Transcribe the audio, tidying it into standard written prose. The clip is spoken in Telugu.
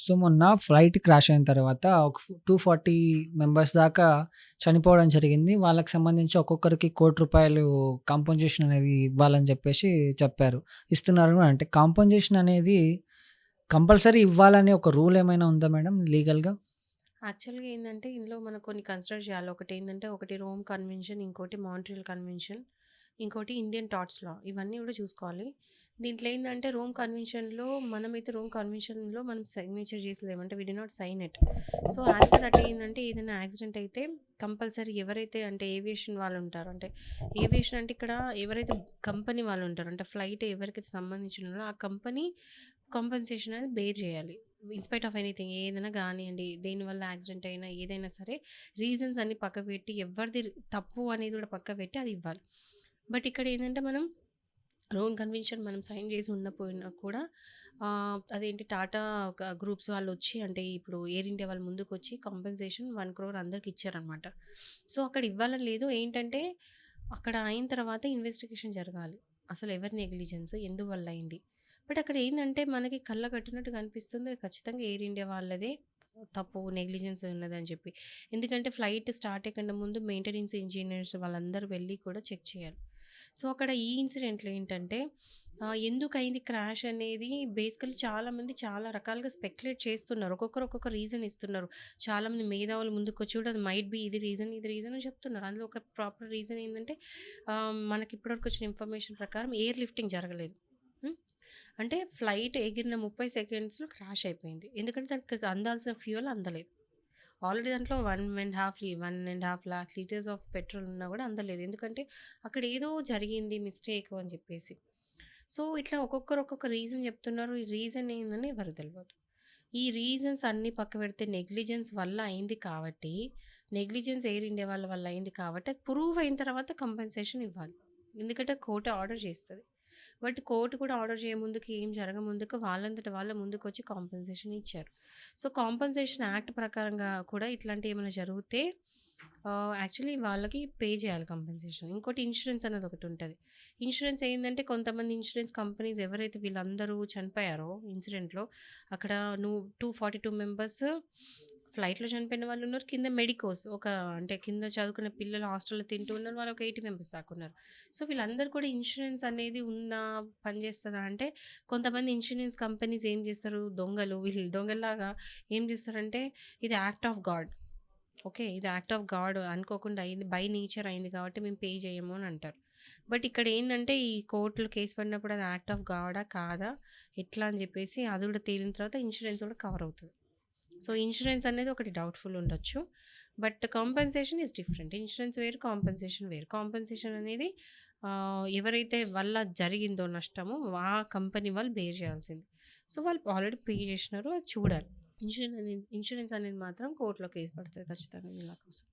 సో, మొన్న ఫ్లైట్ క్రాష్ అయిన తర్వాత ఒక 240 మెంబర్స్ దాకా చనిపోవడం జరిగింది. వాళ్ళకి సంబంధించి ఒక్కొక్కరికి రూ. 1,00,00,000 కాంపెన్సేషన్ అనేది ఇవ్వాలని చెప్పేసి చెప్పారు. ఇస్తున్నారు కూడా. అంటే కాంపెన్సేషన్ అనేది కంపల్సరీ ఇవ్వాలని ఒక రూల్ ఏమైనా ఉందా మేడం లీగల్‌గా? యాక్చువల్‌గా ఏందంటే, ఇందులో మనం కొన్ని కన్సిడర్ చేయాలి. ఒకటేందంటే, ఒకటి రోమ్ కన్వెన్షన్, ఇంకోటి మాంట్రిల్ కన్వెన్షన్, ఇంకోటి ఇండియన్ టార్ట్స్ లా. ఇవన్నీ కూడా చూసుకోవాలి. దీంట్లో ఏందంటే, రోమ్ కన్వెన్షన్‌లో మనం సిగ్నేచర్ చేసలేము. అంటే we did not sign it. So, as per that ఏందంటే, ఏదైనా యాక్సిడెంట్ అయితే కంపల్సరీ ఎవరైతే అంటే ఏవియేషన్ వాళ్ళు ఉంటారో, అంటే ఏవియేషన్ అంటే ఇక్కడ ఎవరైతే కంపెనీ వాళ్ళు ఉంటారో, అంటే ఫ్లైట్ ఎవరికైతే సంబంధించి ఉన్నారో ఆ కంపెనీ కాంపెన్సేషన్ అనేది బేర్ చేయాలి. ఇన్‌స్పైట్ ఆఫ్ ఎనీథింగ్ ఏదైనా గానియండి, దేనివల్ల యాక్సిడెంట్ అయినా ఏదైనా సరే, రీజన్స్ అన్నీ పక్కకు పెట్టి ఎవరిది తప్పు అనేది కూడా పక్కకు పెట్టి అది ఇవ్వాలి. బట్ ఇక్కడ ఏందంటే, మనం రోమ్ కన్వెన్షన్ మనం సైన్ చేసి ఉండకపోయినా కూడా అదేంటి టాటా గ్రూప్స్ వాళ్ళొచ్చి, అంటే ఇప్పుడు ఎయిర్ ఇండియా వాళ్ళు ముందుకొచ్చి కాంపెన్సేషన్ 1,00,00,000 అందరికి ఇచ్చారనమాట. సో, అక్కడ ఇవ్వాలని లేదు. ఏంటంటే, అక్కడ అయిన తర్వాత ఇన్వెస్టిగేషన్ జరగాలి. అసలు ఎవరి నెగ్లిజెన్స్ ఎందువల్ల అయింది. బట్ అక్కడ ఏందంటే, మనకి కళ్ళ కట్టినట్టు కనిపిస్తుంది ఖచ్చితంగా ఎయిర్ ఇండియా వాళ్ళదే తప్పు, నెగ్లిజెన్స్ ఉన్నదని చెప్పి. ఎందుకంటే ఫ్లైట్ స్టార్ట్ అయ్యకుండా ముందు మెయింటెనెన్స్ ఇంజినీర్స్ వాళ్ళందరూ వెళ్ళి కూడా చెక్ చేయాలి. సో, అక్కడ ఈ ఇన్సిడెంట్‌లో ఏంటంటే, ఎందుకయింది క్రాష్ అనేది బేసికల్లీ చాలామంది చాలా రకాలుగా స్పెక్యులేట్ చేస్తున్నారు. ఒక్కొక్కరు ఒక్కొక్క రీజన్ ఇస్తున్నారు. చాలామంది మేధావులు ముందుకొచ్చి కూడా అది మైట్ బి ఇది రీజన్, ఇది రీజన్ అని చెప్తున్నారు. అందులో ఒక ప్రాపర్ రీజన్ ఏందంటే, మనకి ఇప్పటివరకు వచ్చిన ఇన్ఫర్మేషన్ ప్రకారం ఎయిర్ లిఫ్టింగ్ జరగలేదు. హ్మ్. అంటే ఫ్లైట్ ఎగిరిన 30 సెకండ్స్‌లో క్రాష్ అయిపోయింది. ఎందుకంటే దానికి అందాల్సిన ఫ్యూయల్ అందలేదు. ఆల్రెడీ దాంట్లో 1,5 లాక్ లీటర్స్ ఆఫ్ పెట్రోల్ ఉన్నా కూడా అందలేదు. ఎందుకంటే అక్కడ ఏదో జరిగింది మిస్టేక్ అని చెప్పేసి. సో, ఇట్లా ఒక్కొక్కరు ఒక్కొక్క రీజన్ చెప్తున్నారు. ఈ రీజన్ ఏందని ఎవరికి తెలవదు. ఈ రీజన్స్ అన్నీ పక్కపెడితే నెగ్లిజెన్స్ వల్ల అయింది కాబట్టి, నెగ్లిజెన్స్ ఎయిర్ ఇండియా వాళ్ళ వల్ల అయింది కాబట్టి, అది ప్రూవ్ అయిన తర్వాత కంపెన్సేషన్ ఇవ్వాలి. ఎందుకంటే కోర్ట్ ఆర్డర్ చేస్తది. బట్ కోర్ట్ కూడా ఆర్డర్ చేయముందుకు, ఏం జరగముందుకు వాళ్ళంతట వాళ్ళే ముందుకొచ్చి కాంపెన్సేషన్ ఇచ్చారు. సో, కాంపెన్సేషన్ యాక్ట్ ప్రకారంగా కూడా ఇట్లాంటివి ఏమైనా జరిగితే యాక్చువల్లీ వాళ్ళకి పే చేయాలి కాంపెన్సేషన్. ఇంకోటి ఇన్సూరెన్స్ అనేది ఒకటుంటది. ఇన్సూరెన్స్ ఏందంటే, కొంతమంది ఇన్సూరెన్స్ కంపెనీస్ ఎవరైతే వీళ్ళందరూ చనిపోయారో ఇన్సిడెంట్‌లో, అక్కడ 242 మెంబర్స్ ఫ్లైట్‌లో చనిపోయిన వాళ్ళున్నారు. కింద మెడికోస్ అంటే కింద చదువుకునే పిల్లలు హాస్టల్‌లో తింటూ ఉన్నారు. వాళ్ళు ఒక 80 మెంబర్స్ దాకా ఉన్నారు. సో, వీళ్ళందరూ కూడా ఇన్సూరెన్స్ అనేది ఉందా? పనిచేస్తదా? అంటే కొంతమంది ఇన్సూరెన్స్ కంపెనీస్ ఏం చేస్తారు, వీళ్ళు దొంగల్లాగా ఏం చేస్తారంటే, ఇది యాక్ట్ ఆఫ్ గాడ్. ఓకే. ఇది యాక్ట్ ఆఫ్ గాడ్ అనుకోకుండా అయింది. బై నేచర్ అయింది కాబట్టి మేము పే చేయము అని అంటారు. బట్ ఇక్కడ ఏందంటే, ఈ కోర్ట్‌లో కేస్ పడినప్పుడు అది యాక్ట్ ఆఫ్ గాడా? కాదా? ఎట్లా అని చెప్పేసి అది కూడా తేలిన తర్వాత ఇన్సూరెన్స్ కూడా కవర్ అవుతది. సో, ఇన్సూరెన్స్ అనేది ఒకటి డౌట్‌ఫుల్ ఉండొచ్చు. But compensation is different. Insurance వేరు, కాంపెన్సేషన్ వేరు. కాంపెన్సేషన్ అనేది ఎవరైతే వల్ల జరిగిందో నష్టము, ఆ కంపెనీ వాళ్ళు బేర్ చేయాల్సింది. సో, వాళ్ళు ఆల్రెడీ పే చేసినారు. అది చూడాలి. ఇన్సూరెన్స్ అనేది మాత్రం కోర్ట్‌లో కేస్ పడతది ఖచ్చితంగా వీళ్ళ కోసం.